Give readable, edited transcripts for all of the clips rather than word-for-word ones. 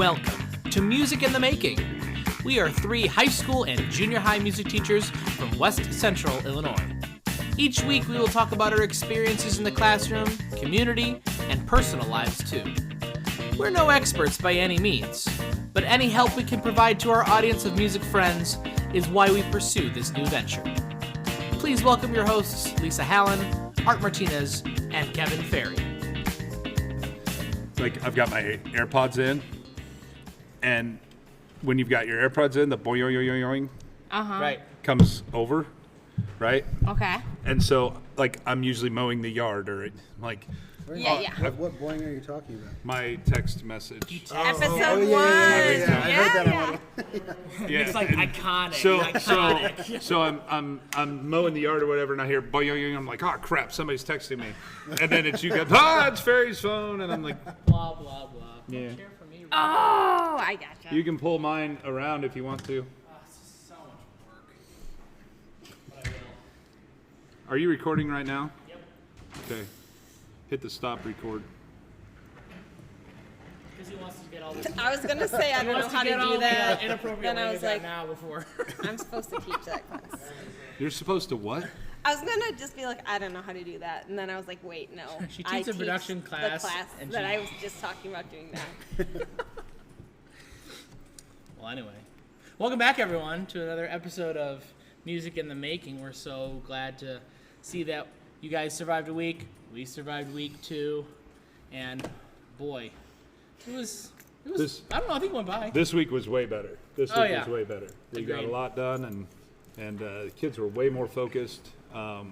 Welcome to Music in the Making. We are 3 high school and junior high music teachers from West Central Illinois. Each week we will talk about our experiences in the classroom, community, and personal lives too. We're no experts by any means, but any help we can provide to our audience of music friends is why we pursue this new venture. Please welcome your hosts, Lisa Hallen, Art Martinez, and Kevin Ferry. Like, I've got my AirPods in, and when you've got your AirPods in, the boing Right. comes over, right? Okay. And so, like, I'm usually mowing the yard, or like Yeah. What boing are you talking about? my text message. Episode 1. I heard that. Yeah, It's like and iconic. So I'm mowing the yard or whatever, and I hear boing. I'm like, oh crap, somebody's texting me, and then it's you guys. It's Ferry's phone, and I'm like, Blah, blah, blah. Yeah. Don't care for me. Oh, I gotcha. you can pull mine around if you want to. This is so much work. But I will. Are you recording right now? Yep. Okay. Hit the stop record. Because he wants to get all this. I was going to say, I don't know how to do that. Inappropriate Then I was like, now before. I'm supposed to teach that class. You're supposed to what? I was going to just be like, I don't know how to do that. And then I was like, wait, no. She I teaches a production teach class, The class and that she- I was just talking about doing that. Well, anyway, welcome back, everyone, to another episode of Music in the Making. We're so glad to see that you guys survived a week. We survived week 2, and boy, it was. I don't know. I think it went by. This week was way better. This Oh, week yeah. was way better. We got Agreed. a lot done, and the kids were way more focused.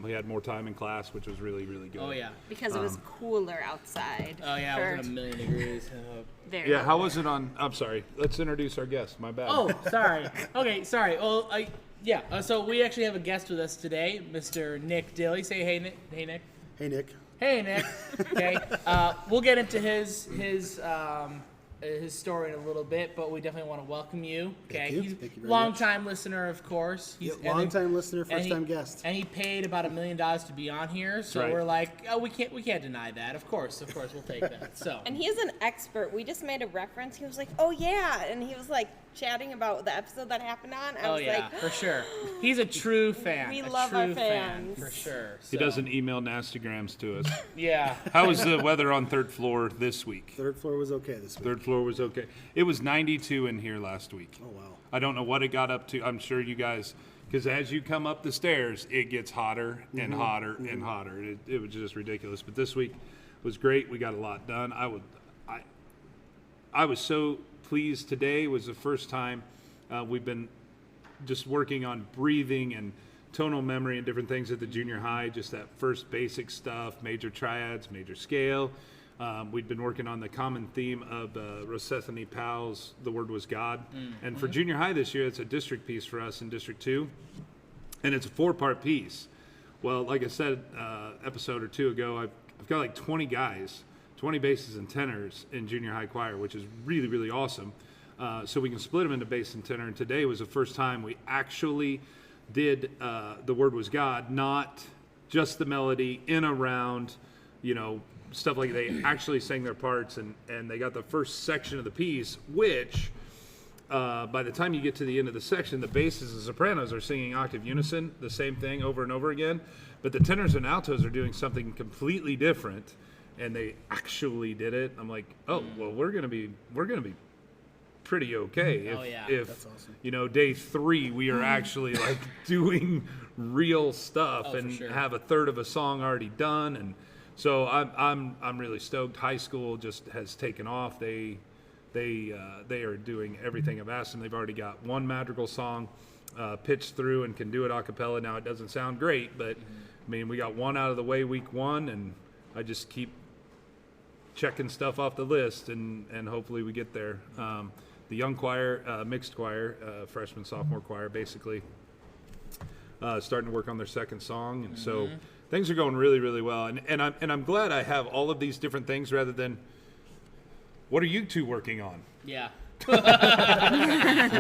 We had more time in class, which was really, really good. Oh yeah. Because it was cooler outside. Oh yeah. It was 1,000,000 degrees. Very Yeah, hot. how was it on? I'm sorry. Let's introduce our guest. My bad. Oh, sorry. Okay, sorry. Well, so we actually have a guest with us today, Mr. Nick Dilley. Say hey, Nick. Hey, Nick. Hey, Nick. Hey, Nick. Okay. We'll get into his story in a little bit, but we definitely want to welcome you. Okay. Thank you. He's Thank you a very long-time listener, of course. He's Long-time listener, and first-time guest. And he paid about $1 million to be on here, so right. we're like, oh, we can't deny that. Of course, we'll take that. So. And he is an expert. We just made a reference. He was like, oh, yeah. And he was like chatting about the episode that happened on. I Oh was yeah, like, for sure. He's a true fan. We a love true our fan, fans. for sure. He So, doesn't email nastygrams to us. Yeah. How was the weather on third floor this week? Third floor was okay this week. Third floor was okay. It was 92 in here last week. Oh, wow. I don't know what it got up to. I'm sure you guys, because as you come up the stairs, it gets hotter and hotter and hotter. It was just ridiculous. But this week was great. We got a lot done. I was so pleased. Today was the first time we've been just working on breathing and tonal memory and different things at the junior high, just that first basic stuff, major triads, major scale. We'd been working on the common theme of Rossethany Powell's The Word Was God. And for junior high this year, it's a district piece for us in District 2. And it's a 4-part piece. Well, like I said, episode or 2 ago, I've got like 20 guys, 20 basses and tenors in junior high choir, which is really, really awesome. So we can split them into bass and tenor. And today was the first time we actually did The Word Was God, not just the melody, in around, stuff like they actually sang their parts, and they got the first section of the piece, which by the time you get to the end of the section, the basses and sopranos are singing octave unison, the same thing over and over again, but the tenors and altos are doing something completely different, and they actually did it. I'm like, oh, well, we're gonna be pretty okay if That's awesome. day 3 we are actually like doing real stuff Oh, for and sure. have a third of a song already done. And so I'm really stoked. High school just has taken off. They are doing everything I've asked them. They've already got one madrigal song pitched through and can do it a cappella. Now it doesn't sound great, but I mean, we got one out of the way week 1, and I just keep checking stuff off the list, and hopefully we get there. The young choir, mixed choir, freshman, sophomore choir, basically starting to work on their second song, and so things are going really, really well. And I'm glad I have all of these different things rather than what are you two working on? Yeah.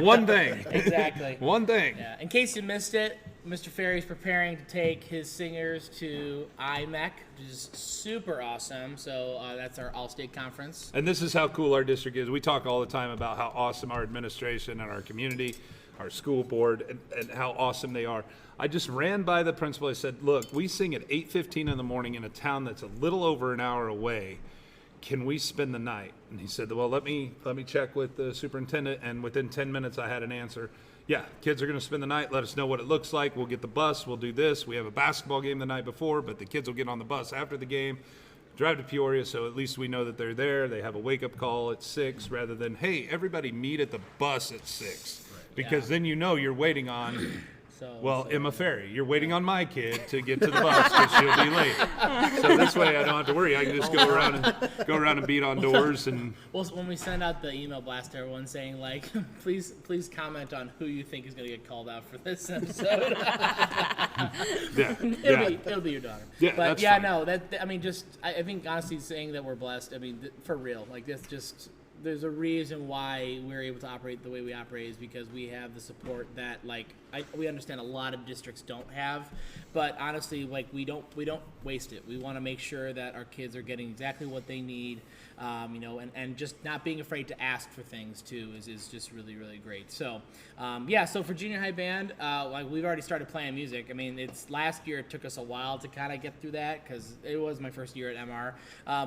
One thing. Exactly. One thing. Yeah. In case you missed it, Mr. Ferry's preparing to take his singers to IMEC, which is super awesome. So that's our all-state conference. And this is how cool our district is. We talk all the time about how awesome our administration and our community, our school board, and how awesome they are. I just ran by the principal. I said, look, we sing at 8:15 in the morning in a town that's a little over an hour away. Can we spend the night? And he said, well, let me check with the superintendent. And within 10 minutes, I had an answer. Yeah, kids are going to spend the night. Let us know what it looks like. We'll get the bus. We'll do this. We have a basketball game the night before, but the kids will get on the bus after the game, drive to Peoria, so at least we know that they're there. They have a wake-up call at 6 rather than, hey, everybody meet at the bus at 6. Because then you know you're waiting on, Emma Ferry. You're waiting on my kid to get to the bus because she'll be late. So this way I don't have to worry. I can just go around and beat on doors. And well, when we send out the email blast to everyone saying, like, please comment on who you think is going to get called out for this episode. It'll be your daughter. Yeah, but that's yeah, fine. no, I think honestly saying that we're blessed, I mean, for real, like that's just, there's a reason why we're able to operate the way we operate is because we have the support that we understand a lot of districts don't have, but honestly, like we don't waste it. We want to make sure that our kids are getting exactly what they need, and just not being afraid to ask for things too is just really, really great. So, so for junior high band, we've already started playing music. I mean, last year it took us a while to kind of get through that because it was my first year at MR,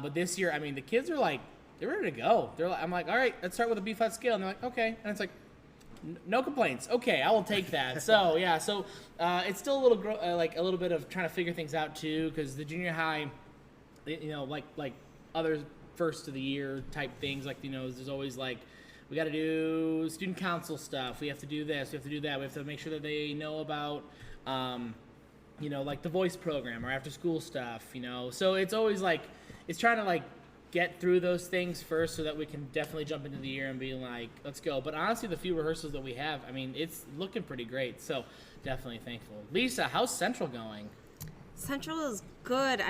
but this year, I mean, the kids are like, they're ready to go. I'm like, all right, let's start with a B flat scale. And they're like, okay. And it's like, no complaints. Okay, I will take that. So yeah, it's still a little bit of trying to figure things out too, because the junior high, like other first of the year type things, there's always we got to do student council stuff. We have to do this. We have to do that. We have to make sure that they know about, the voice program or after school stuff. So it's always it's trying to get through those things first so that we can definitely jump into the year and be like, let's go. But honestly, the few rehearsals that we have, I mean, it's looking pretty great. So definitely thankful. Lisa, how's Central going? Central is good.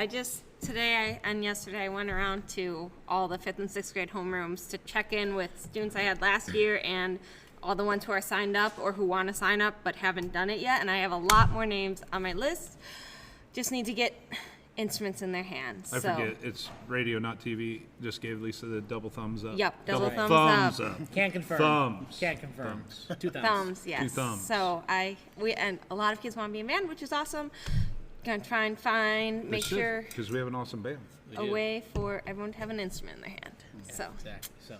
Today and yesterday I went around to all the 5th and 6th grade homerooms to check in with students I had last year and all the ones who are signed up or who want to sign up but haven't done it yet. And I have a lot more names on my list. Just need to get instruments in their hands. I forget, it's radio, not TV. Just gave Lisa the double thumbs up. Yep, double thumbs up. Can't confirm. Thumbs. Can't confirm. Thumbs. 2 thumbs. Thumbs, yes. 2 thumbs. So and a lot of kids want to be in band, which is awesome. Gonna try and make sure because we have an awesome band. a way for everyone to have an instrument in their hand. Yeah, So exactly. So,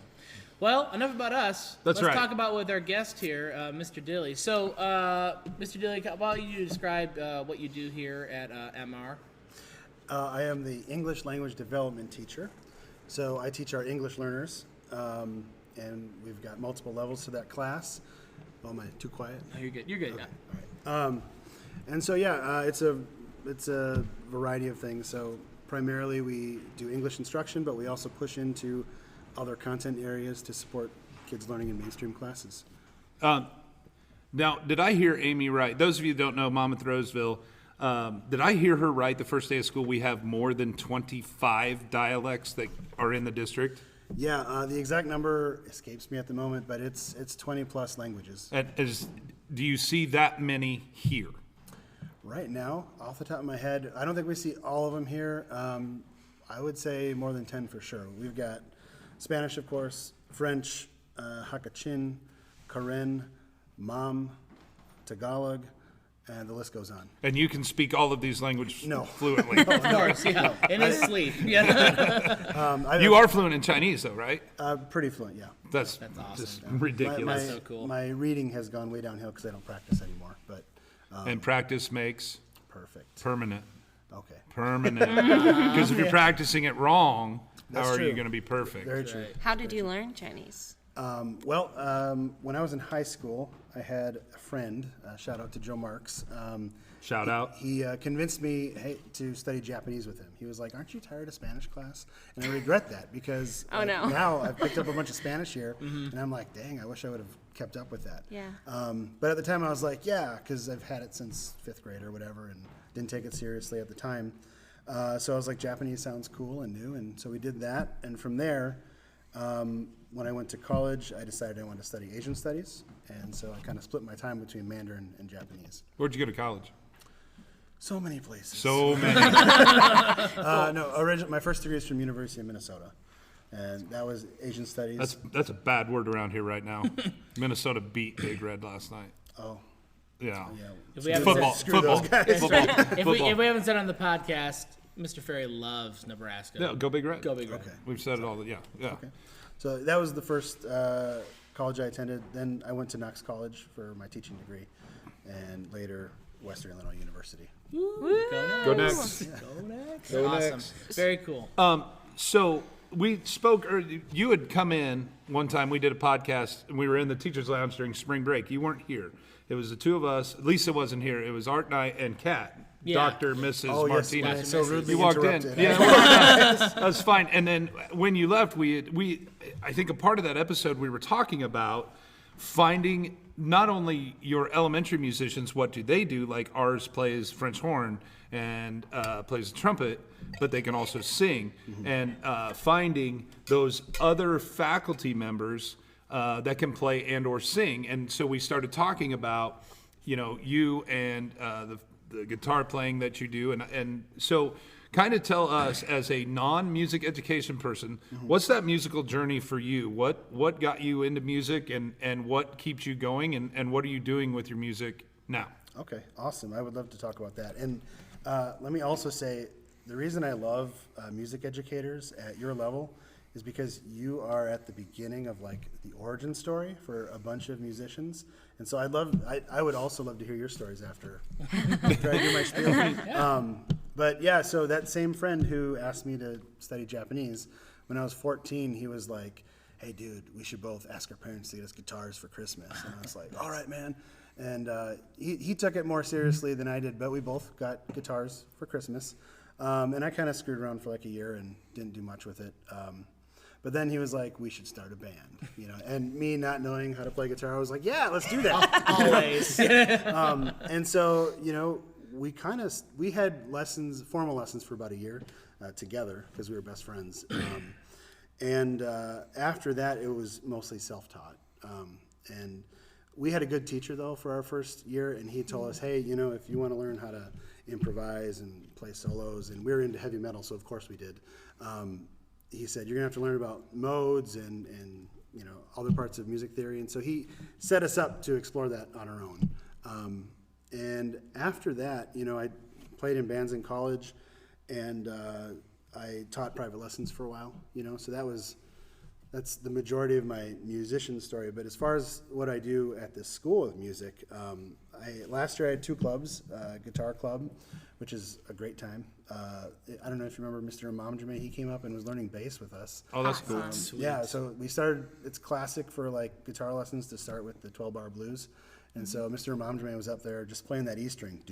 well, enough about us. Let's Let's talk about with our guest here, Mr. Dilley. So, Mr. Dilley, how about you describe what you do here at MR? I am the English language development teacher. So I teach our English learners, and we've got multiple levels to that class. Oh, am I too quiet? No, you're good. You're good. Okay. Yeah. All right. And so it's a variety of things. So primarily we do English instruction, but we also push into other content areas to support kids learning in mainstream classes. Now, did I hear Amy right? Those of you who don't know Monmouth Roseville, did I hear her right the first day of school we have more than 25 dialects that are in the district? Yeah, the exact number escapes me at the moment, but it's 20 plus languages. Do you see that many here? Right now, off the top of my head, I don't think we see all of them here. I would say more than 10 for sure. We've got Spanish, of course, French, Hakachin, Karen, Mam, Tagalog, and the list goes on. And you can speak all of these languages fluently. Of course, yeah. In his sleep. Yeah. You are fluent in Chinese, though, right? Pretty fluent, yeah. That's awesome. just ridiculous. That's so cool. My reading has gone way downhill because I don't practice anymore. But And practice makes perfect. Permanent. Okay. Permanent. Because if you're practicing it wrong, That's how are you true. going to be perfect? Very true. how did you learn Chinese? When I was in high school, I had a friend, shout out to Joe Marks. Shout out. He convinced me to study Japanese with him. He was like, "Aren't you tired of Spanish class?" And I regret that because Oh, no. now I've picked up a bunch of Spanish here, and I'm like, "Dang, I wish I would have kept up with that." Yeah. But at the time, I was like, "Yeah," because I've had it since 5th grade or whatever, and didn't take it seriously at the time. So I was like, Japanese sounds cool and new, and so we did that. And from there, When I went to college, I decided I wanted to study Asian studies, and so I kind of split my time between Mandarin and Japanese. Where'd you go to college? So many places. So many. My first degree is from University of Minnesota, and that was Asian studies. That's a bad word around here right now. Minnesota beat Big Red last night. Oh, Yeah. yeah. If we haven't Football. said- Football. Football. If we haven't said on the podcast, Mr. Ferry loves Nebraska. Yeah, go Big Red. Go Big Red. Okay. We've said it all. Yeah. Okay. So that was the first college I attended. Then I went to Knox College for my teaching degree, and later Western Illinois University. Go next. Go next. Go Awesome. next. Very cool. So we spoke, or you had come in one time, we did a podcast, and we were in the teacher's lounge during spring break. You weren't here. It was the two of us. Lisa wasn't here. It was Art and I and Kat, Yeah. Dr. Mrs. Oh, yes, when I Martinez. so rudely You walked in. interrupted. Yeah, well, that's fine. And then when you left, I think a part of that episode we were talking about finding not only your elementary musicians, what do they do? Like ours plays French horn and plays the trumpet, but they can also sing. And finding those other faculty members that can play and or sing. And so we started talking about, you and the guitar playing that you do. And so kind of tell us, as a non-music education person, what's that musical journey for you? What got you into music, and what keeps you going, and what are you doing with your music now? Okay, awesome. I would love to talk about that. And let me also say, the reason I love music educators at your level is because you are at the beginning of like the origin story for a bunch of musicians. And so I would also love to hear your stories after I do my spiel. But yeah, so that same friend who asked me to study Japanese, when I was 14, he was like, hey dude, we should both ask our parents to get us guitars for Christmas. And I was like, all right, man. And he took it more seriously than I did, but we both got guitars for Christmas. And I kind of screwed around for like a year and didn't do much with it. But then he was like, we should start a band, and me not knowing how to play guitar, I was like, yeah, let's do that. Always. And so, we had formal lessons for about a year together because we were best friends. And after that, it was mostly self-taught. And we had a good teacher though for our first year, and he told us, hey, if you want to learn how to improvise and play solos, and we were into heavy metal, so of course we did. He said, you're gonna have to learn about modes and other parts of music theory. And so he set us up to explore that on our own. And after that, I played in bands in college, and I taught private lessons for a while, so that's the majority of my musician story. But as far as what I do at the School of Music, last year I had 2 clubs, Guitar Club, which is a great time. I don't know if you remember Mr. Imamjame, he came up and was learning bass with us. Oh, that's cool. Yeah, so we started, it's classic for like guitar lessons to start with the 12-bar blues. And so Mr. Imamjame was up there just playing that E string,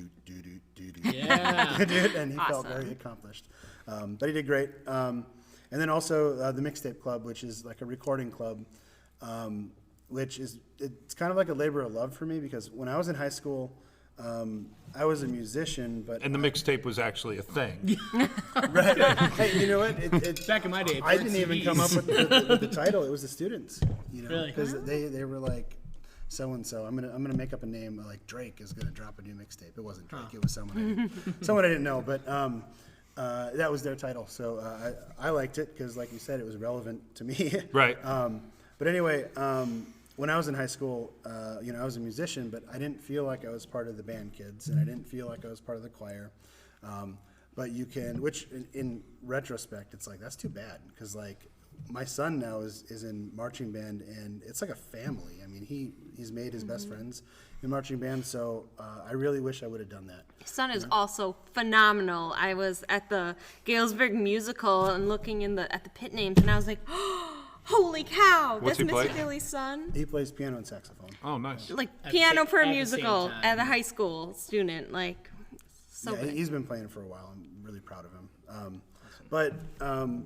Yeah. and he felt very accomplished. But he did great. And then also the Mixtape Club, which is like a recording club, it's kind of like a labor of love for me, because when I was in high school, I was a musician, but And the mixtape was actually a thing. right. Hey, you know what? Back in my day, I didn't even come up with the title. It was the students, Really? because they were like, so and so. I'm gonna make up a name, like Drake is gonna drop a new mixtape. It wasn't Drake. It was someone I didn't know, but that was their title. So I liked it because, like you said, it was relevant to me. Right. But anyway, when I was in high school, I was a musician, but I didn't feel like I was part of the band kids, and I didn't feel like I was part of the choir. But you can, which in retrospect, it's like, that's too bad, because like my son now is in marching band, and it's like a family. I mean, he's made his best friends in marching band, so I really wish I would have done that. His son is also phenomenal. I was at the Galesburg musical and looking at the pit names, and I was like, holy cow, What's that's he play? Mr. Dilley's son. He plays piano and saxophone. Oh, nice. Like At the piano same- for a at the musical same time. at a high school student. Like, so Yeah, good. he's been playing for a while. I'm really proud of him.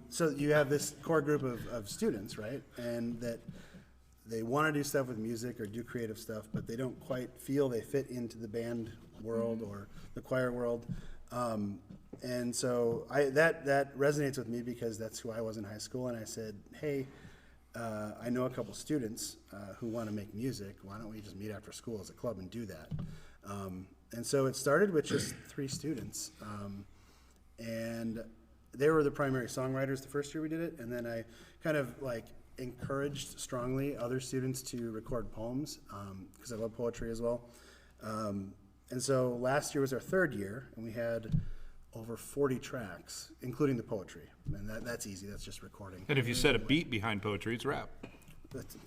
So you have this core group of students, right? And that they want to do stuff with music or do creative stuff, but they don't quite feel they fit into the band world or the choir world. And so that resonates with me, because that's who I was in high school. And I said, hey, I know a couple students who want to make music. Why don't we just meet after school as a club and do that? And so it started with just 3 students. And they were the primary songwriters the first year we did it. And then I kind of like encouraged strongly other students to record poems because I love poetry as well. And so last year was our 3rd year, and we had over 40 tracks, including the poetry. And that's easy. That's just recording. And if you set a beat behind poetry, it's rap.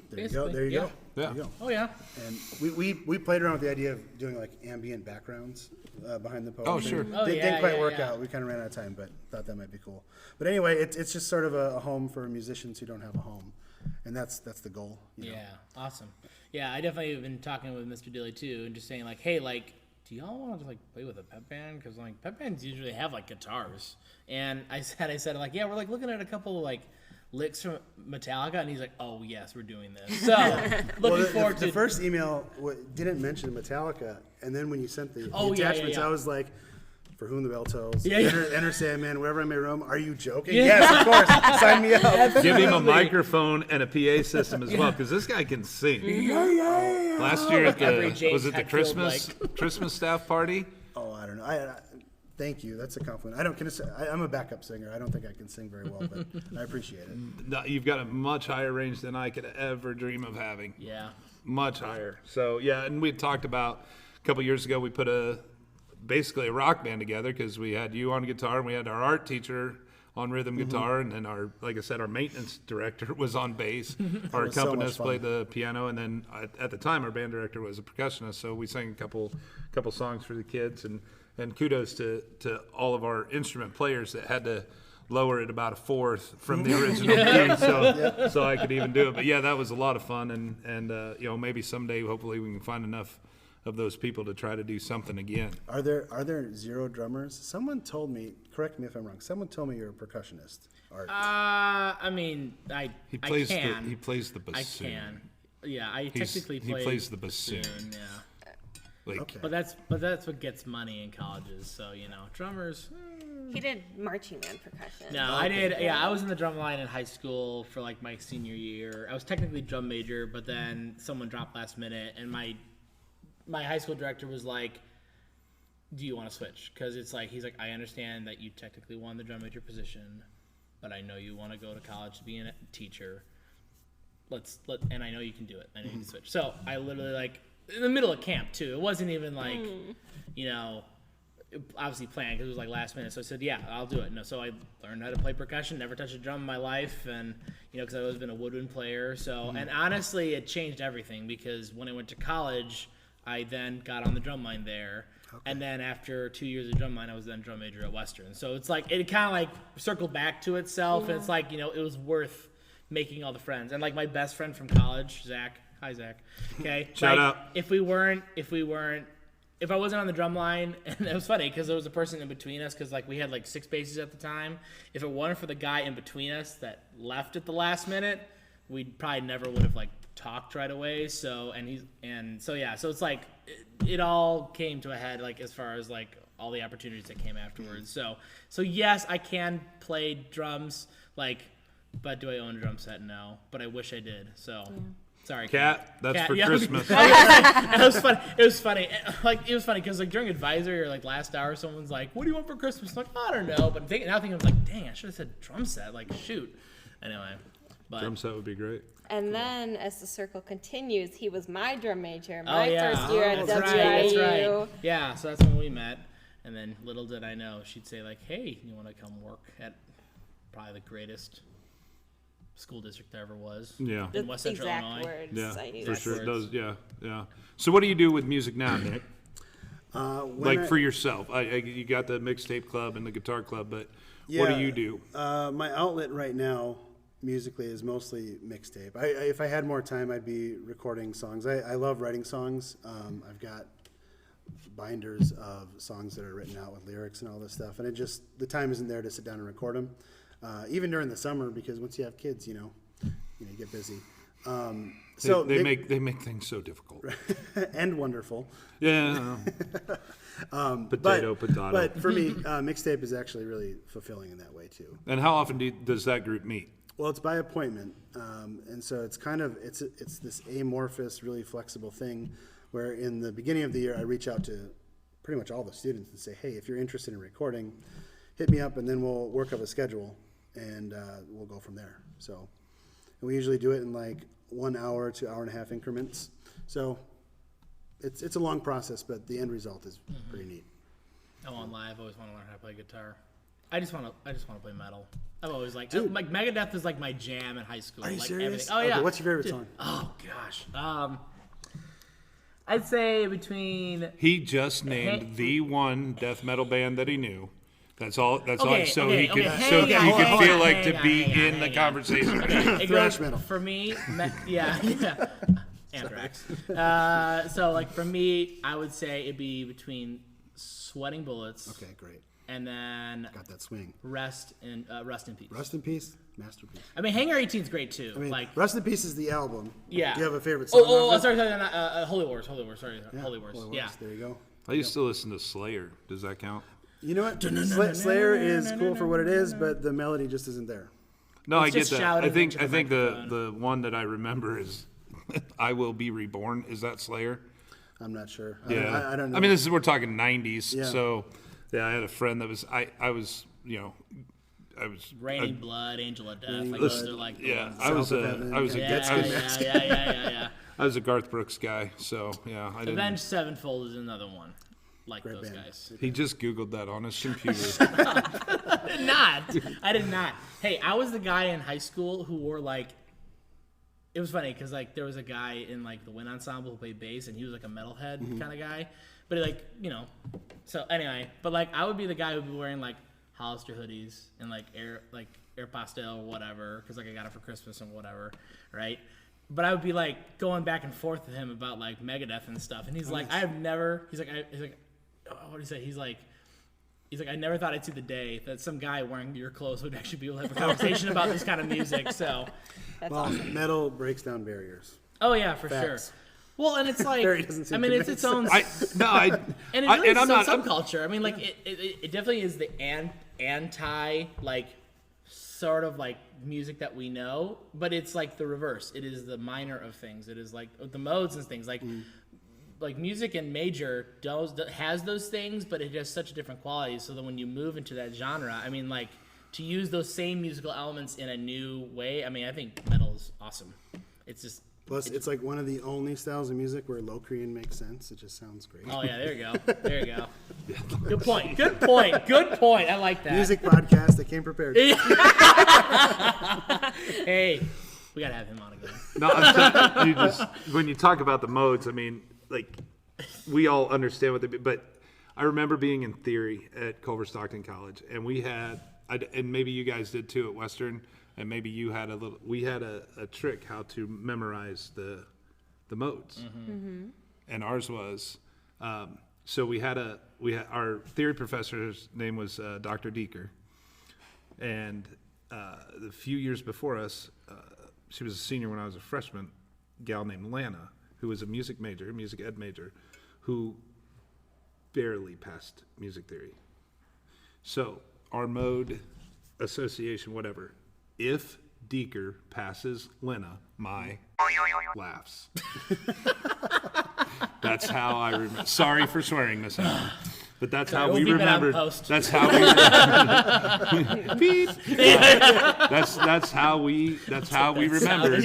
There you go. There you go. Yeah. There you go. Oh, yeah. And we played around with the idea of doing like ambient backgrounds behind the poetry. Oh, sure. Oh, Didn't quite work yeah. out. We kind of ran out of time, but thought that might be cool. But anyway, it's just sort of a home for musicians who don't have a home, and that's the goal. You know? Yeah, awesome. Yeah, I definitely have been talking with Mr. Dilley too, and just saying like, hey, like, do y'all want to like play with a pep band? Because like pep bands usually have like guitars, and I said like, yeah, we're like looking at a couple of like licks from Metallica, and he's like, oh yes, we're doing this. So looking forward to the first email didn't mention Metallica, and then when you sent the Oh, yeah, attachments, yeah. I was like, "For whom the bell tolls, Yeah, yeah. enter Sandman, wherever I may roam." Are you joking? Yeah. Yes, of course. Sign me up. Give him a microphone and a PA system as well, because this guy can sing. Last year at Every the James was it the Hetfield, Christmas staff party? Oh, I don't know. I thank you. That's a compliment. I'm a backup singer. I don't think I can sing very well, but I appreciate it. No, you've got a much higher range than I could ever dream of having. yeah. Much higher. So yeah, and we talked about a couple years ago. We put basically a rock band together because we had you on guitar and we had our art teacher on rhythm guitar, and then like I said, our maintenance director was on bass. Our was so much accompanist fun. played the piano, and then at the time our band director was a percussionist. So we sang a couple songs for the kids, and kudos to all of our instrument players that had to lower it about a fourth from the original key, so I could even do it. But yeah, that was a lot of fun, and maybe someday, hopefully, we can find enough of those people to try to do something again. Are there 0 drummers? Someone told me. Correct me if I'm wrong. Someone told me you're a percussionist. Art. I mean, He plays I can. he plays the I bassoon. can. Yeah, I He's- technically he play plays the bassoon. Yeah. Like, Okay. But that's what gets money in colleges. So drummers. He did marching band percussion. No, I did. Yeah, I was in the drum line in high school for like my senior year. I was technically drum major, but then someone dropped last minute, and my high school director was like, "Do you want to switch?" Because it's like he's like, "I understand that you technically won the drum major position, but I know you want to go to college to be a teacher. And I know you can do it. I know you can switch." So I literally like in the middle of camp too. It wasn't even like, obviously planned because it was like last minute. So I said, yeah, I'll do it. No, so I learned how to play percussion, never touched a drum in my life. And, because I've always been a woodwind player. So, and honestly, it changed everything because when I went to college, I then got on the drum line there. Okay. And then after 2 years of drum line, I was then drum major at Western. So it's like, it kind of like circled back to itself. Yeah. And it's like, it was worth making all the friends. And like my best friend from college, Zach. Hi, Zach. Okay. Shout out. If I wasn't on the drum line, and it was funny because there was a person in between us because like we had like 6 basses at the time. If it weren't for the guy in between us that left at the last minute, we probably never would have like talked right away. So so it's like it all came to a head like as far as like all the opportunities that came afterwards. So yes, I can play drums but do I own a drum set? No, but I wish I did. So. Yeah. Sorry, Cat. That's Cat, for yeah. Christmas. It was funny. It was funny because like during advisory or like last hour, someone's like, "What do you want for Christmas?" I'm like, I don't know. But now thinking, I was like, dang, I should have said drum set. Like, shoot. Anyway, but Drum set would be great. And then, as the circle continues, he was my drum major oh my yeah, first year at that's WIU. right. That's right. Yeah, so that's when we met. And then little did I know, she'd say like, "Hey, you want to come work at probably the greatest school district there ever was?" Yeah. In West Central exact Illinois. words Yeah, I used. for sure. words. Those, yeah. So what do you do with music now, Nick? For yourself? You got the mixtape club and the guitar club, but what do you do? My outlet right now, musically, is mostly mixtape. If I had more time, I'd be recording songs. I love writing songs. I've got binders of songs that are written out with lyrics and all this stuff, and the time isn't there to sit down and record them. Even during the summer, because once you have kids, you get busy. So they make things so difficult and wonderful. Yeah. Potato. But for me, mixtape is actually really fulfilling in that way too. And how often does that group meet? Well, it's by appointment, and so it's kind of it's this amorphous, really flexible thing, where in the beginning of the year I reach out to pretty much all the students and say, hey, if you're interested in recording, hit me up, and then we'll work up a schedule, and we'll go from there. So, and we usually do it in like 1 hour to hour and a half increments. So it's a long process, but the end result is pretty neat. I won't lie, I've always wanted to learn how to play guitar. I just want to play metal. I've always like Megadeth is like my jam in high school. Are you like serious? Everything. Oh yeah. Okay, what's your favorite song? Oh gosh. I'd say between. He just named the one death metal band that he knew. That's all. That's all. So he could feel like to be in the conversation. Okay, Thrash metal. For me, yeah. Anthrax. So like for me, I would say it'd be between Sweating Bullets. Okay, great. And then Got that swing. Rest in Peace. Rest in Peace, masterpiece. I mean, Hangar 18 is great too. I mean, like Rest in Peace is the album. Yeah. Do you have a favorite song? Sorry, Holy Wars. Sorry, Yeah, Holy Wars. Yeah. There you go. I used to listen to Slayer. Does that count? You know what? Slayer is cool for what it is, but the melody just isn't there. No, I It's get just that. shouting I think into the the one that I remember is "I Will Be Reborn." Is that Slayer? I'm not sure. Yeah, I don't know. I mean, we're talking '90s. Yeah. So, yeah, I had a friend that was I was Raining Blood, Angel of Death. Like Blood. those are like the yeah ones. I was South of a Heaven. I was a Yeah. I was a Garth Brooks guy. So yeah, I didn't. Avenged Sevenfold is another one. Like Great those band. guys. He just Googled that on his computer. I did not. Hey, I was the guy in high school who wore like. It was funny because like there was a guy in like the wind ensemble who played bass and he was like a metalhead kind of guy, but like So anyway, but like I would be the guy who'd be wearing like Hollister hoodies and like Air Pastel or whatever because like I got it for Christmas and whatever, right? But I would be like going back and forth with him about like Megadeth and stuff, and he's like, what do you say? He's like, I never thought I'd see the day that some guy wearing your clothes would actually be able to have a conversation about this kind of music. So, That's well, awesome. metal breaks down barriers. oh yeah, for Facts. sure. Well, and it's like, Barry doesn't seem I mean, to it's make its own, and it really is I'm its not- own subculture. I mean, like it definitely is the anti like sort of like music that we know, but it's like the reverse. It is the minor of things. It is like the modes and things like. Like music in major has those things, but it has such a different quality. So that when you move into that genre, I mean, like to use those same musical elements in a new way. I mean, I think metal is awesome. It's just Plus, it's like one of the only styles of music where Locrian makes sense. It just sounds great. oh yeah, there you go, there you go. Good point. Good point. Good point. I like that. Music podcast. I came prepared. Hey, we gotta have him on again. No, I'm saying, when you talk about the modes, I mean, like, we all understand what they mean, but I remember being in theory at Culver Stockton College, and we had, and maybe you guys did too at Western, and maybe you had we had a trick how to memorize the modes, and ours was, so we had our theory professor's name was Dr. Deeker, and the few years before us, she was a senior when I was a freshman, gal named Lana, who was a music ed major, who barely passed music theory. So our mode association, whatever, if Deeker passes Lena, my laughs. That's how I remember. Sorry for swearing, Miss Allen. But that's how we we'll beep it out in remembered. post. That's how we Beep. That's how we remembered.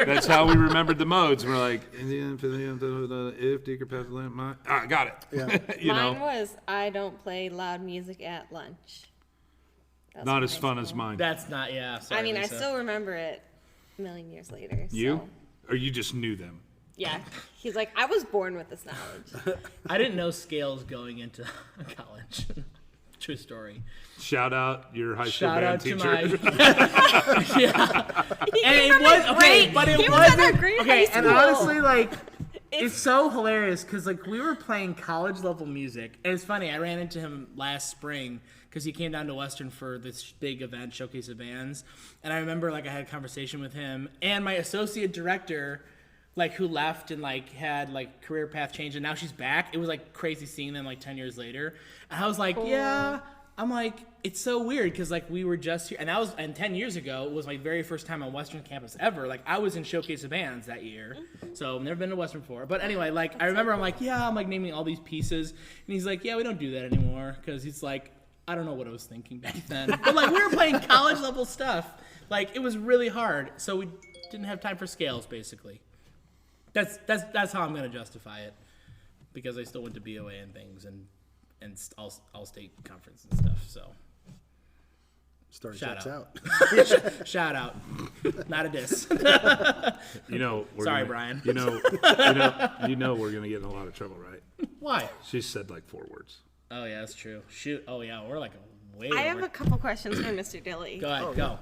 That's how we remembered the modes. We're like, if Deeker passes my got it. Yeah. You Mine know, was I don't play loud music at lunch. That was not from as high fun as school. mine. That's not. Yeah. Sorry, I mean, Lisa. I still remember it a million years later. You? So. Or you just knew them? Yeah. He's like, I was born with this knowledge. I didn't know scales going into college. True story. Shout out your high school Shout band out teacher. to my. Yeah. And it was okay, great- but it he was at wasn't a great okay. high And school. honestly, like, it's so hilarious because like we were playing college level music, and it's funny. I ran into him last spring because he came down to Western for this big event, showcase of bands, and I remember like I had a conversation with him and my associate director. Like who left and like had like career path change and now she's back. It was like crazy seeing them like 10 years later. And I was like, yeah, I'm like, it's so weird because like we were just here, and 10 years ago was my very first time on Western campus ever. Like I was in Showcase of Bands that year, so I've never been to Western before. But anyway, like I remember I'm like, I'm like naming all these pieces, and he's like, we don't do that anymore because he's like, I don't know what I was thinking back then, but like we were playing college level stuff. Like it was really hard, so we didn't have time for scales basically. That's how I'm gonna justify it, because I still went to BOA and things and all state conference and stuff. So Story shout checks out. out. Shout out, not a diss. Sorry, Brian. You know, we're gonna get in a lot of trouble, right? Why? She said like 4 words. Oh yeah, that's true. Shoot. Oh yeah, we're like way. I have over. a couple questions for Mr. Dilley. Go ahead. Go.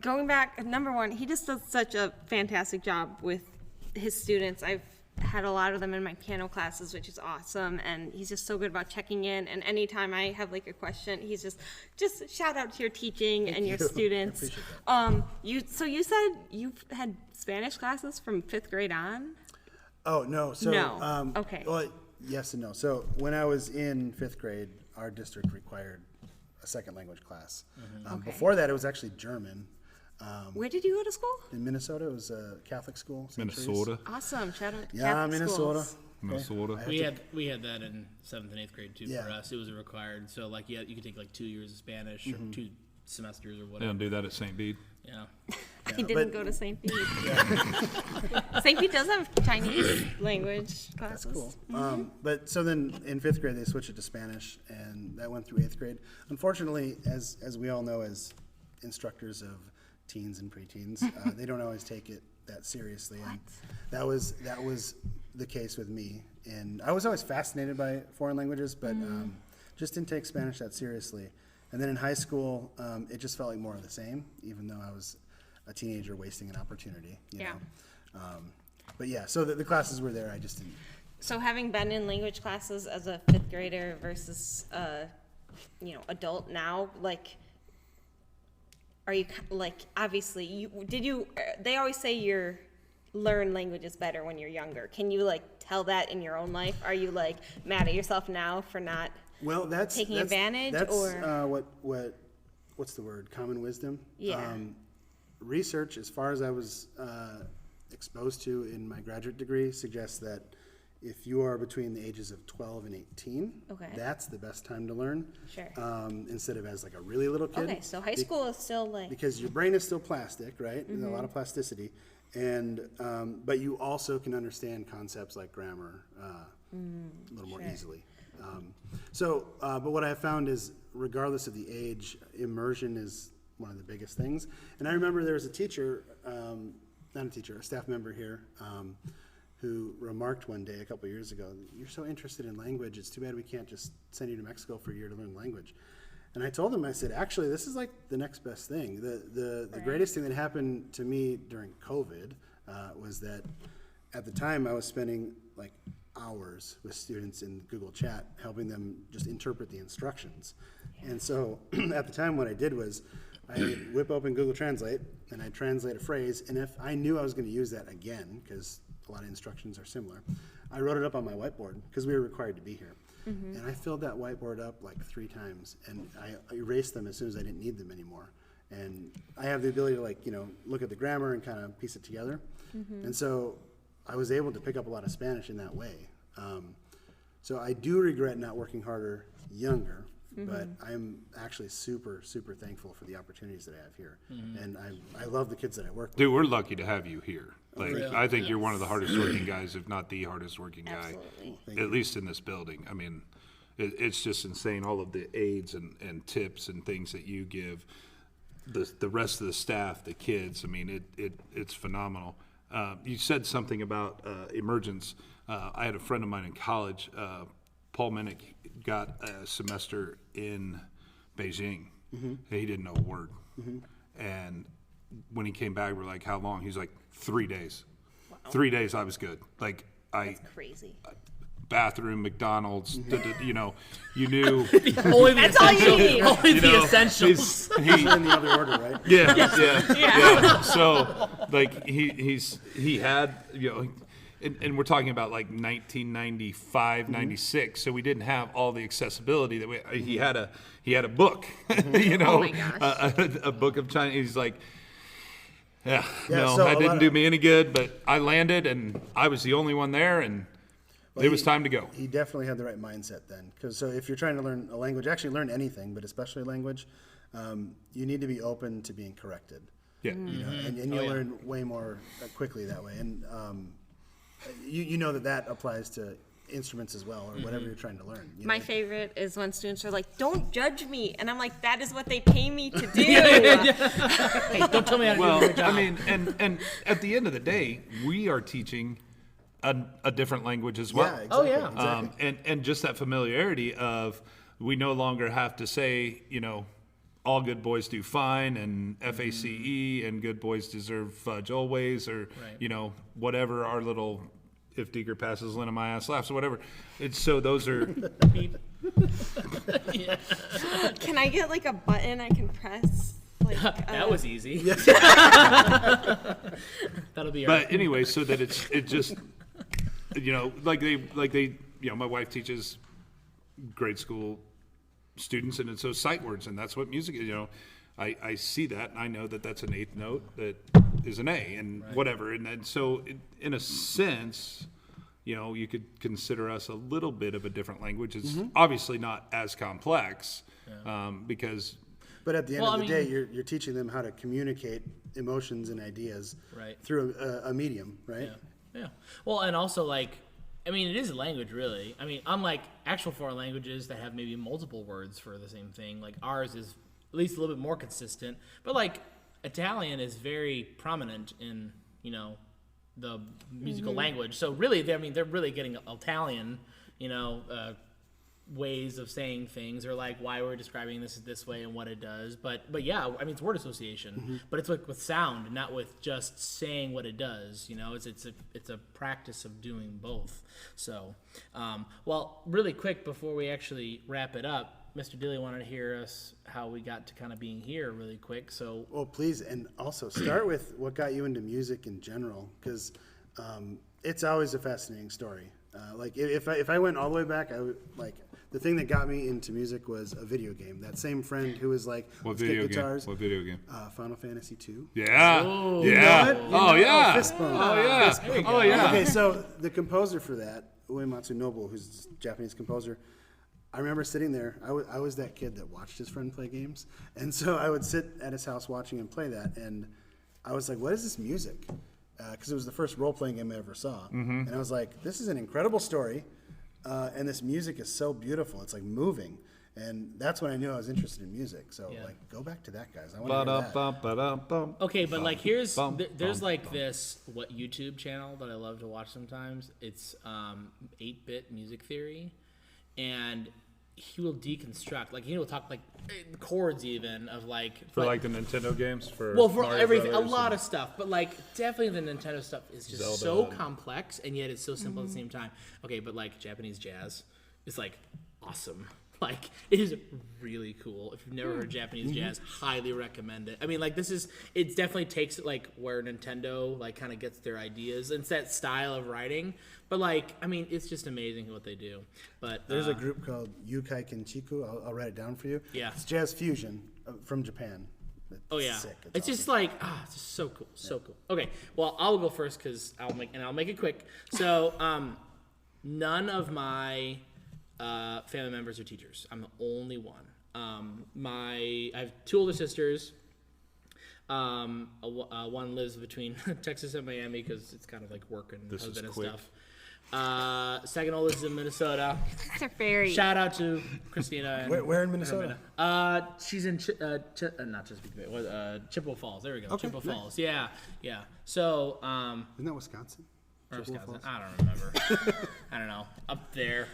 Going back, number one, he just does such a fantastic job with his students. I've had a lot of them in my piano classes, which is awesome, and he's just so good about checking in. And anytime I have like a question, he's just shout out to your teaching and your students. I appreciate that. So you said you've had Spanish classes from 5th grade on? Oh, no. So, No. Okay. Well, yes and no. So when I was in 5th grade, our district required a second language class. Okay. Before that, it was actually German. Where did you go to school? In Minnesota, it was a Catholic school. St. Teresa's. Minnesota. Awesome. Shout out to Yeah, Catholic Minnesota. schools. Minnesota. We had that in 7th and 8th grade too. Yeah. For us, it was a required. So like you could take like 2 years of Spanish or 2 semesters or They whatever. don't do that at St. Bede. Yeah. He didn't but- go to St. Bede. St. Bede does have Chinese language classes. Cool. But so then in 5th grade, they switched it to Spanish, and that went through 8th grade. Unfortunately, as we all know, as instructors of teens and preteens, they don't always take it that seriously. And that was the case with me. And I was always fascinated by foreign languages, but just didn't take Spanish that seriously. And then in high school, it just felt like more of the same, even though I was a teenager wasting an opportunity. You know? But yeah, so the classes were there. I just didn't. So having been in language classes as a 5th grader versus adult now, like, are you like, obviously they always say you learn languages better when you're younger. Can you like tell that in your own life? Are you like mad at yourself now for not taking advantage? That's or what's the word? Common wisdom. Yeah. Research, as far as I was exposed to in my graduate degree, suggests that if you are between the ages of 12 and 18, that's the best time to learn. Sure. Instead of as like a really little kid. Okay, so high school is still like, Because your brain is still plastic, right? There's a lot of plasticity, and but you also can understand concepts like grammar a little more easily. But what I have found is, regardless of the age, immersion is one of the biggest things. And I remember there was a teacher, a staff member here, who remarked one day a couple years ago, "You're so interested in language, it's too bad we can't just send you to Mexico for a year to learn language." And I told him, I said, actually, this is like the next best thing. The greatest thing that happened to me during COVID was that at the time I was spending like hours with students in Google Chat, helping them just interpret the instructions. And so at the time what I did was I would whip open Google Translate and I'd translate a phrase, and if I knew I was going to use that again, because a lot of instructions are similar, I wrote it up on my whiteboard because we were required to be here. And I filled that whiteboard up like 3 times, and I erased them as soon as I didn't need them anymore. And I have the ability to look at the grammar and kind of piece it together. And so I was able to pick up a lot of Spanish in that way. So I do regret not working harder younger, but I'm actually super, super thankful for the opportunities that I have here. And I love the kids that I work with. Dude, we're lucky to have you here. Like, Really? I think you're one of the hardest working guys, if not the hardest working guy, absolutely. at least in this building. I mean, it's just insane, all of the aids and tips and things that you give the rest of the staff, the kids. I mean, it's phenomenal. You said something about emergence. I had a friend of mine in college, Paul Minnick, got a semester in Beijing. He didn't know a word. And when he came back, we're like, how long? He's like, 3 days. 3 days, I was good. Like, That's crazy. bathroom, McDonald's, you know, you knew. Only the That's all you essentials. need. Only the essentials. It's in the other order, right? Yeah. So, like, he had, you know, and we're talking about like 1995, 96. So we didn't have all the accessibility that he had a book, you know, Oh my gosh. a book of Chinese. He's like, Yeah, no, so that a didn't lot do of- me any good, but I landed and I was the only one there and it was time to go. He definitely had the right mindset then. Because so if you're trying to learn a language, actually learn anything, but especially language, you need to be open to being corrected. Yeah. You know, and you'll learn way more quickly that way. And you know that applies to instruments as well, or whatever you're trying to learn. You My know? favorite is when students are like, "Don't judge me," and I'm like, "That is what they pay me to do." Hey, don't tell me how to Well, do my job. I mean, and at the end of the day, we are teaching a different language as well. Yeah, exactly. yeah. Exactly. And just that familiarity of we no longer have to say, you know, all good boys do fine and FACE and good boys deserve fudge always, or you know, whatever our little if Deeker passes Lynn my ass laughs or whatever. It's so those are Can I get like a button I can press? Like, That was easy. That'll be. but anyway, so that it just you know, like they you know, my wife teaches grade school students, and it's those sight words, and that's what music is. You know, I see that, and I know that that's an eighth note that is an A, and whatever. And so, in a sense, you know, you could consider us a little bit of a different language. It's obviously not as complex because But at the end Well, of I the day, mean- you're teaching them how to communicate emotions and ideas Right. through a medium, right? Yeah. Well, and also like, I mean, it is a language, really. I mean, unlike actual foreign languages that have maybe multiple words for the same thing, like ours is at least a little bit more consistent. But like Italian is very prominent in, you know, the musical language. So really, they're really getting Italian, you know, ways of saying things, or like why we're describing this way and what it does. But yeah, I mean, it's word association, but it's with sound, not with just saying what it does. You know, it's a practice of doing both. So, well, really quick before we actually wrap it up, Mr. Dilley wanted to hear us how we got to kind of being here really quick. So Well, please, and also start with what got you into music in general, because it's always a fascinating story. Like if I went all the way back, I would like the thing that got me into music was a video game. That same friend who was like, what "Let's video get game? guitars." What video game? Final Fantasy II. Yeah, Oh. yeah. You know it? Oh yeah. fist bump. Oh yeah. Fist bump. Oh yeah. Okay, so the composer for that, Uematsu Nobuo, who's a Japanese composer, I remember sitting there. I was that kid that watched his friend play games, and so I would sit at his house watching him play that, and I was like, "What is this music?" Because it was the first role-playing game I ever saw, and I was like, "This is an incredible story, and this music is so beautiful. It's like moving." And that's when I knew I was interested in music. So Yeah. like, go back to that, guys. I want to hear that. Ba-da-bum-ba-dum-bum. okay, but like here's Bum, there's bum, like bum. this YouTube channel that I love to watch sometimes. It's 8-bit music theory, and he will deconstruct, like he will talk like chords even of like For but- like the Nintendo games, for well, for Mario everything, a Brothers lot and- of stuff, but like definitely the Nintendo stuff is just Zelda so and- complex, and yet it's so simple at the same time. Okay, but like Japanese jazz is like awesome. Like it is really cool. If you've never heard Japanese jazz, highly recommend it. I mean, like it definitely takes like where Nintendo like kind of gets their ideas. It's that style of writing, but like I mean, it's just amazing what they do. But There's a group called Yukai Kenchiku. I'll write it down for you. Yeah. It's jazz fusion from Japan. It's oh yeah, sick. it's just like it's just so cool, so cool. Okay, well I'll go first because I'll make it quick. So none of my family members are teachers. I'm the only one. I have 2 older sisters. One lives between Texas and Miami because it's kind of like work and This is husband and quick. stuff. Second oldest is in Minnesota. It's a fairy. Shout out to Christina. And Where in Minnesota? She's in not Chesapeake Bay, Chippewa Falls. There we go. Okay, Chippewa nice. Falls. Yeah. So Isn't that Wisconsin? or Chippewa Wisconsin. Falls? I don't remember. I don't know. Up there.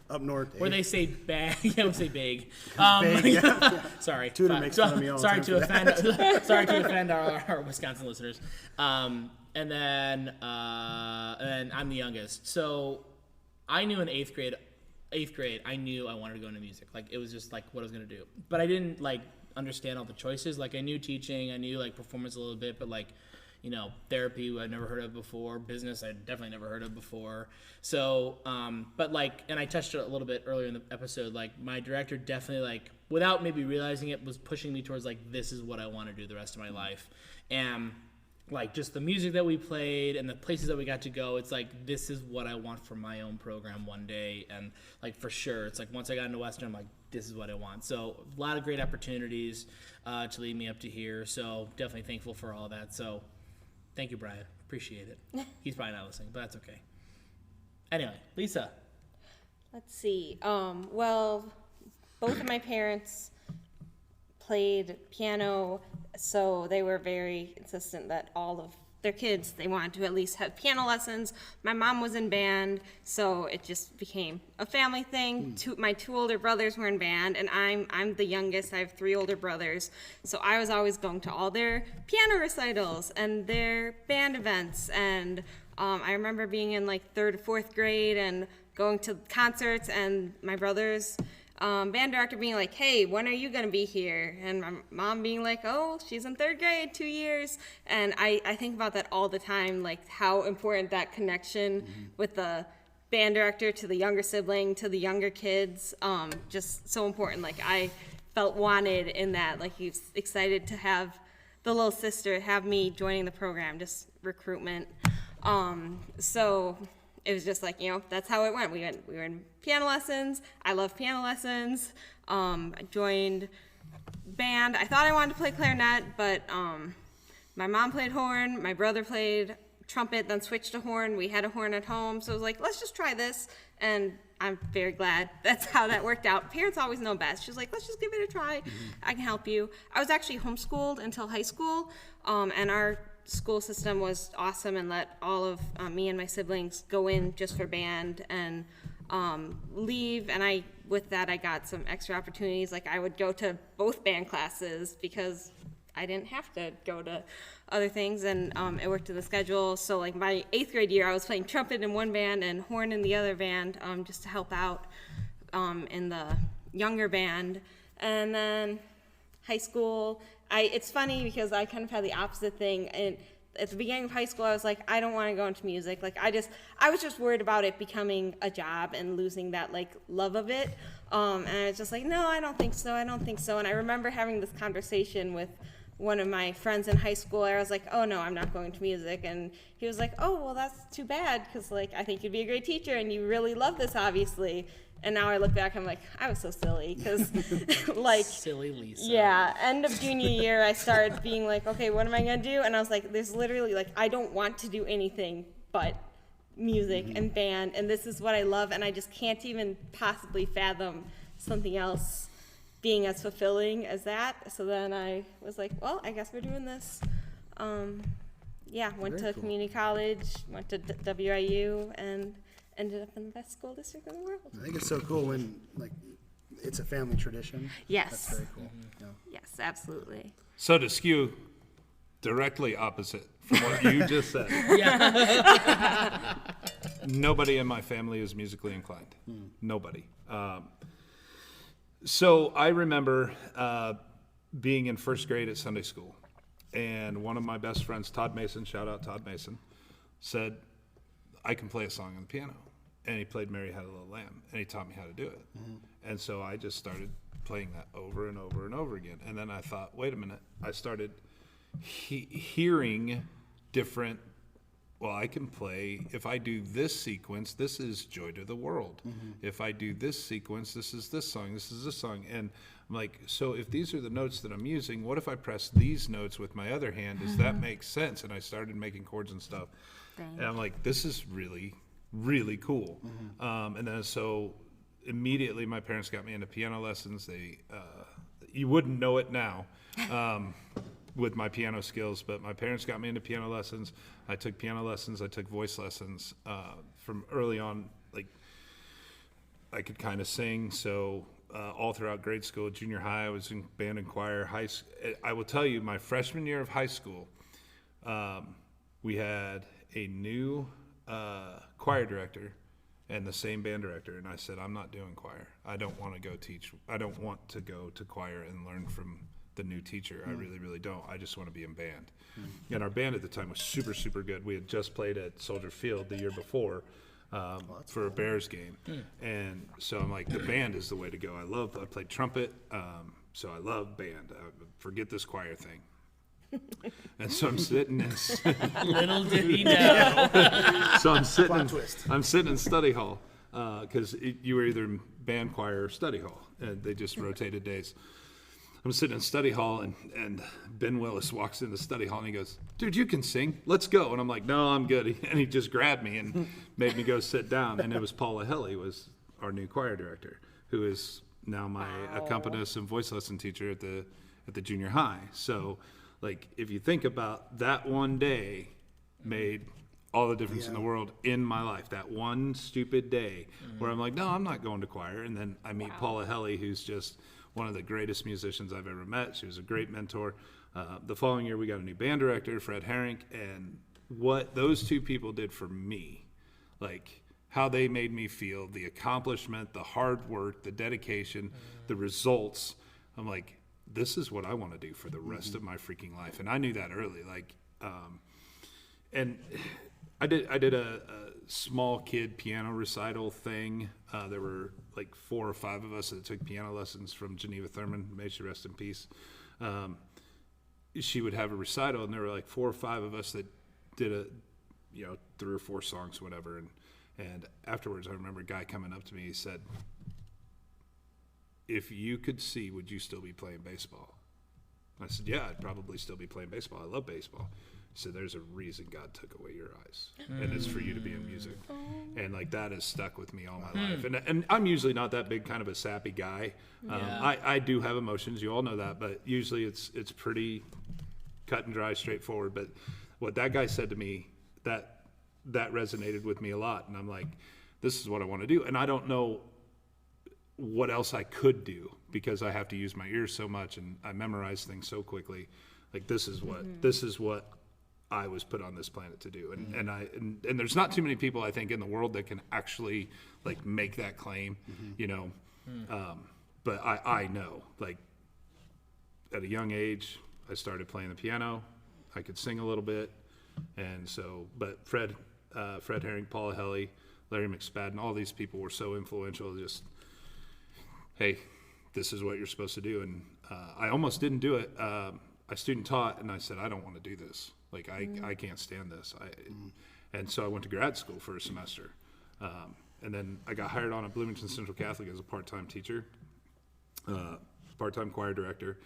Up north. Where eh? they say bag, yeah, we say big. Big, yeah. Sorry, Tudor makes fun of me all the sorry time to for that. offend. Sorry to offend our Wisconsin listeners. And then I'm the youngest, so I knew in eighth grade, I knew I wanted to go into music. Like it was just like what I was gonna do, but I didn't like understand all the choices. Like I knew teaching, I knew like performance a little bit, but like therapy I'd never heard of before, business I'd definitely never heard of before. So, but like, and I touched it a little bit earlier in the episode, like my director definitely, like, without maybe realizing it, was pushing me towards like, this is what I want to do the rest of my life. And like just the music that we played and the places that we got to go, it's like, this is what I want for my own program one day. And like, for sure, it's like once I got into Western, I'm like, this is what I want. So a lot of great opportunities to lead me up to here. So definitely thankful for all of that. So thank you, Brian. Appreciate it. He's probably not listening, but that's okay. Anyway, Lisa. Let's see. Well, both of my parents played piano, so they were very insistent that all of their kids, they wanted to at least have piano lessons. My mom was in band, so it just became a family thing. My two older brothers were in band, and I'm the youngest. I have 3 older brothers, so I was always going to all their piano recitals and their band events. And I remember being in like 3rd or 4th grade and going to concerts, and my brothers band director being like, hey, when are you going to be here? And my mom being like, oh, she's in 3rd grade, 2 years. And I think about that all the time, like how important that connection with the band director to the younger sibling, to the younger kids, just so important. Like I felt wanted in that, like he was excited to have the little sister have me joining the program, just recruitment. So it was just like, that's how it went. We were in piano lessons. I love piano lessons. I joined band. I thought I wanted to play clarinet, but my mom played horn. My brother played trumpet, then switched to horn. We had a horn at home. So I was like, let's just try this. And I'm very glad that's how that worked out. Parents always know best. She's like, let's just give it a try. I can help you. I was actually homeschooled until high school, and our school system was awesome and let all of me and my siblings go in just for band and leave. And with that, I got some extra opportunities. Like I would go to both band classes because I didn't have to go to other things, and it worked to the schedule. So like my 8th grade year, I was playing trumpet in one band and horn in the other band, just to help out in the younger band. And then high school, it's funny because I kind of had the opposite thing. And at the beginning of high school, I was like, I don't want to go into music. Like I was just worried about it becoming a job and losing that like love of it. And I was just like, no, I don't think so. And I remember having this conversation with one of my friends in high school. I was like, oh no, I'm not going to music. And he was like, oh, well, that's too bad, because like I think you'd be a great teacher and you really love this, obviously. And now I look back, I'm like, I was so silly, because like, Silly Lisa. yeah, end of junior year, I started being like, okay, what am I gonna do? And I was like, there's literally like, I don't want to do anything but music and band, and this is what I love, and I just can't even possibly fathom something else being as fulfilling as that. So then I was like, well, I guess we're doing this. Went to community college, went to WIU, and ended up in the best school district in the world. I think it's so cool when like it's a family tradition. Yes. That's very cool. Yeah. Yes, absolutely. So to skew directly opposite from what you just said, nobody in my family is musically inclined. Nobody. So I remember being in 1st grade at Sunday school, and one of my best friends, Todd Mason, shout out Todd Mason, said, I can play a song on the piano. And he played Mary Had a Little Lamb, and he taught me how to do it. And so I just started playing that over and over and over again. And then I thought, wait a minute. I started hearing different, well, I can play, if I do this sequence, this is Joy to the World. If I do this sequence, this is this song, this is this song. And I'm like, so if these are the notes that I'm using, what if I press these notes with my other hand? Does that make sense? And I started making chords and stuff. And I'm like, this is really, really cool. And then so immediately my parents got me into piano lessons. They, you wouldn't know it now with my piano skills, but my parents got me into piano lessons. I took piano lessons. I took voice lessons from early on. Like I could kind of sing, so all throughout grade school, junior high, I was in band and choir. I will tell you, my freshman year of high school, we had a new choir director and the same band director, and I said, I'm not doing choir. I don't want to go teach. I don't want to go to choir and learn from the new teacher. I really, really don't. I just want to be in band. And our band at the time was super, super good. We had just played at Soldier Field the year before for a Bears game. And so I'm like, the band is the way to go. I played trumpet, so I love band. Forget this choir thing. And so I'm sitting in Little did he know. so I'm sitting in study hall because you were either in band, choir, or study hall, and they just rotated days. I'm sitting in study hall, and Ben Willis walks into study hall, and he goes, "Dude, you can sing. Let's go." And I'm like, "No, I'm good." And he just grabbed me and made me go sit down. And it was Paula Helly was our new choir director, who is now my accompanist and voice lesson teacher at the junior high. So, like, if you think about that one day made all the difference in the world in my life. That one stupid day where I'm like, no, I'm not going to choir. And then I meet Paula Helly, who's just one of the greatest musicians I've ever met. She was a great mentor. The following year, we got a new band director, Fred Herink, and what those two people did for me, like how they made me feel, the accomplishment, the hard work, the dedication, the results. I'm like, this is what I want to do for the rest of my freaking life. And I knew that early. Like, and I did a small kid piano recital thing. There were like 4 or 5 of us that took piano lessons from Geneva Thurman. May she rest in peace. She would have a recital, and there were like 4 or 5 of us that did 3 or 4 songs, whatever. And afterwards, I remember a guy coming up to me. He said, "If you could see, would you still be playing baseball?" I said, "Yeah, I'd probably still be playing baseball. I love baseball." He said, "There's a reason God took away your eyes, and it's for you to be in music." And like that has stuck with me all my life. And I'm usually not that big kind of a sappy guy. I do have emotions. You all know that, but usually it's pretty cut and dry, straightforward. But what that guy said to me, that resonated with me a lot. And I'm like, this is what I want to do. And I don't know what else I could do because I have to use my ears so much and I memorize things so quickly. Like this is what I was put on this planet to do. And there's not too many people I think in the world that can actually like make that claim, but I know, like at a young age, I started playing the piano. I could sing a little bit. And so, but Fred Herring, Paula Helly, Larry McSpadden, all these people were so influential. Just, hey, this is what you're supposed to do. And I almost didn't do it. I student taught, and I said, I don't want to do this. Like, I can't stand this. And so I went to grad school for a semester. And then I got hired on at Bloomington Central Catholic as a part-time teacher, part-time choir director.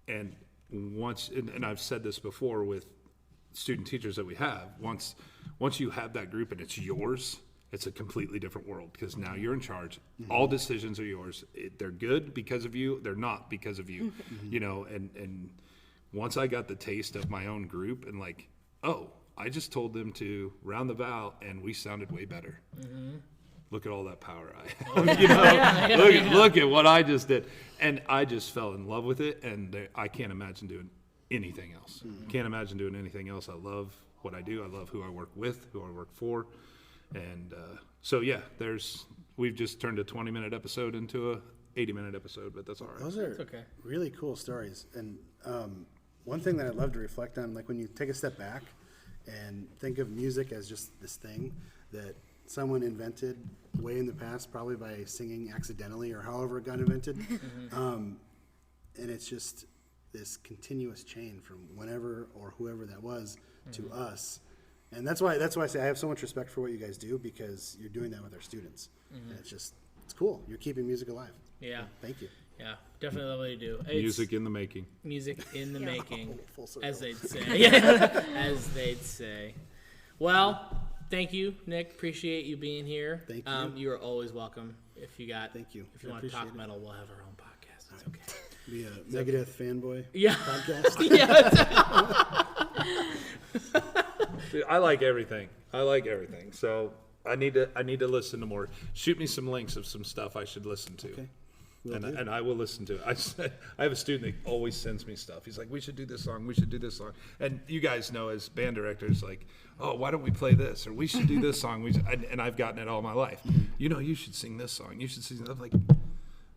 And and I've said this before with student teachers that we have, once you have that group and it's yours, it's a completely different world because now you're in charge. All decisions are yours. They're good because of you. They're not because of you, and once I got the taste of my own group and like, oh, I just told them to round the vowel and we sounded way better. Look at all that power I have. Look at what I just did. And I just fell in love with it, and I can't imagine doing anything else. Can't imagine doing anything else. I love what I do. I love who I work with, who I work for. And so, yeah, we've just turned a 20-minute episode into a 80-minute episode, but that's all right. Those are really cool stories. And one thing that I'd love to reflect on, like when you take a step back and think of music as just this thing that someone invented way in the past, probably by singing accidentally or however it got invented. And it's just this continuous chain from whenever or whoever that was to us. And that's why I say I have so much respect for what you guys do, because you're doing that with our students. And it's cool. You're keeping music alive. Yeah. Thank you. Yeah, definitely the way to do. Music in the making. Music in the making, Full circle. as they'd say. As they'd say. Well, thank you, Nick. Appreciate you being here. Thank you. You are always welcome. If you Thank you. If you want to talk metal, we'll have our own podcast. It's okay. Be a Megadeth fanboy podcast. Dude, I like everything. So I need to listen to more. Shoot me some links of some stuff I should listen to. Okay. And I will listen to it. I have a student that always sends me stuff. He's like, we should do this song. We should do this song. And you guys know as band directors, like, oh, why don't we play this? Or we should do this song. And I've gotten it all my life. You should sing this song. You should sing. I'm like,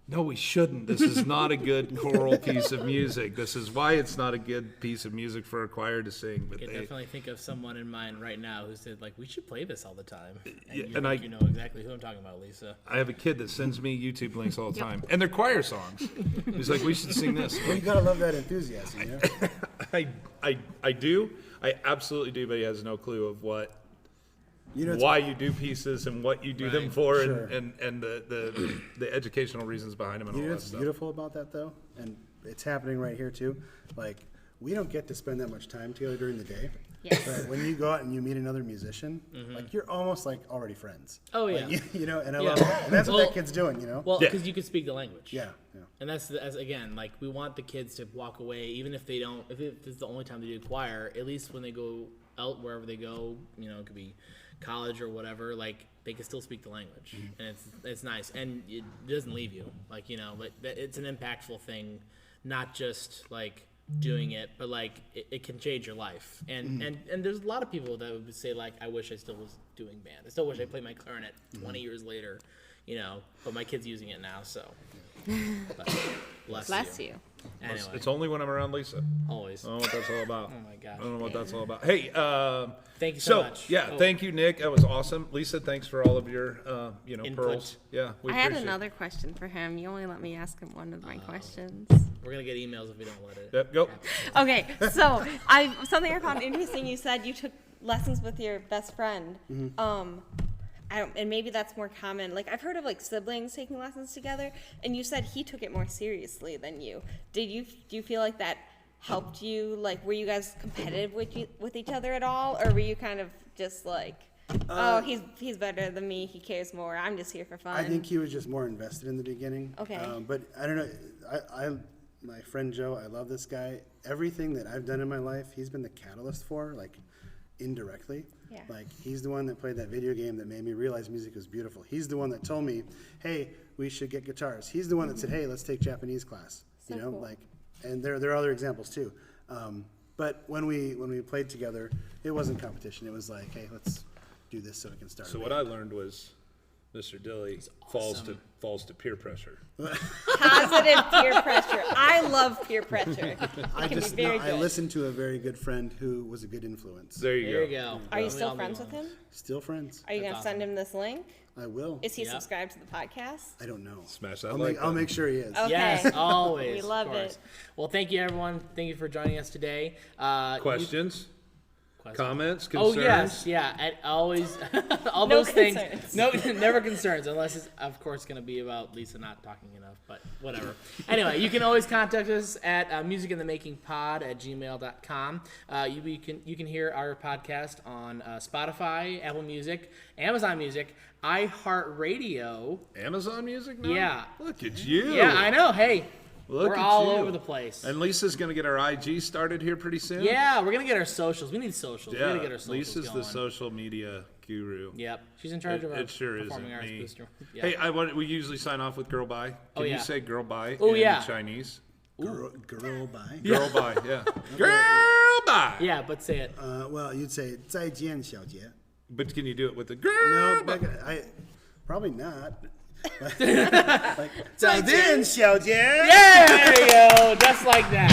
no, we shouldn't. This is not a good choral piece of music. This is why it's not a good piece of music for a choir to sing. But I can definitely think of someone in mind right now who said, like, we should play this all the time. And, Yeah, you, and you know exactly who I'm talking about, Lisa. I have a kid that sends me YouTube links all the time, and they're choir songs. He's like, we should sing this. You gotta love that enthusiasm, you know? I do. I absolutely do, but he has no clue of You know, it's- why you do pieces and what you do them for, Sure. and the educational reasons behind them and You all know that what's stuff. beautiful about that, though? And it's happening right here, too. Like, we don't get to spend that much time together during the day. Yes. But when you go out and you meet another musician, like, you're almost, like, already friends. Oh, Like, yeah. you know, and I Yeah. love that. And that's what Well- that kid's doing, you know? Well, Yeah. because you can speak the language. Yeah, yeah. And that's again, like, we want the kids to walk away, even if they don't, if it's the only time they do choir, at least when they go out, wherever they go, you know, it could be college or whatever, like, they can still speak the language. And it's nice. And it doesn't leave you. Like, you know, but it's an impactful thing, not just, like, doing it, but, like, it can change your life. And there's a lot of people that would say, like, I wish I still was doing band. I still wish I played my clarinet 20 years later, you know, but my kid's using it now, so. But bless you. Anyway, It's only when I'm around Lisa. always. I don't know what that's all about. Oh my gosh. I don't know what that's all about. Hey, Thank you so much. Yeah, Oh. thank you, Nick. That was awesome. Lisa, thanks for all of your, Input. pearls. Yeah, we I had appreciate it. another question for him. You only let me ask him one of my questions. We're gonna get emails if we don't let it. Yep, go. Okay, so something I found interesting. You said you took lessons with your best friend. And maybe that's more common. Like, I've heard of, like, siblings taking lessons together, and you said he took it more seriously than you. Do you feel like that helped you? Like, were you guys competitive with each other at all, or were you kind of just like, oh, he's better than me, he cares more, I'm just here for fun? I think he was just more invested in the beginning. Okay. But I don't know. My friend Joe, I love this guy. Everything that I've done in my life, he's been the catalyst for, like, indirectly. Yeah. Like, he's the one that played that video game that made me realize music was beautiful. He's the one that told me, hey, we should get guitars. He's the one that said, hey, let's take Japanese class. So you know, cool. like, and there are other examples too. But when we played together, it wasn't competition. It was like, hey, let's do this so we can start. So what I learned was Mr. Dilley falls to peer pressure. Positive peer pressure. I love peer pressure. It I can just be very I good. listened to a very good friend who was a good influence. There you There go. you go. Are you We still all friends do with one. him? Still friends. Are you going to That's send him this link? I will. Is he Yeah. subscribed to the podcast? I don't know. Smash that I'll like make, I'll button. make sure he is. Okay. Yes, always. We love of course. it. Well, thank you, everyone. Thank you for joining us today. Questions? Questions? Comments? Oh Concerns? yes, yeah. And always, all No those things. concerns. No, never concerns, unless it's of course going to be about Lisa not talking enough. But whatever. Anyway, you can always contact us at musicinthemakingpod@gmail.com. You can hear our podcast on Spotify, Apple Music, Amazon Music, iHeartRadio. Amazon Music now? Yeah. Look at you. Yeah, I know. Hey, Look we're at all you. over the place. And Lisa's going to get our IG started here pretty soon. Yeah, we're gonna get our socials. We need socials. We Yeah. gotta get our socials Lisa's going. the social media guru. Yep, she's in charge of our It sure performing isn't arts me. booster. Yeah. Hey, we usually sign off with girl bye. Can Oh, you yeah. say girl bye Oh, in yeah. Chinese? Girl, bye. Girl bye, yeah. Girl bye. Yeah, but say it. Well, you'd say 再见小姐. But can you do it with the girl No, bye? I probably not. Like, 再见小姐. There you go, just like that.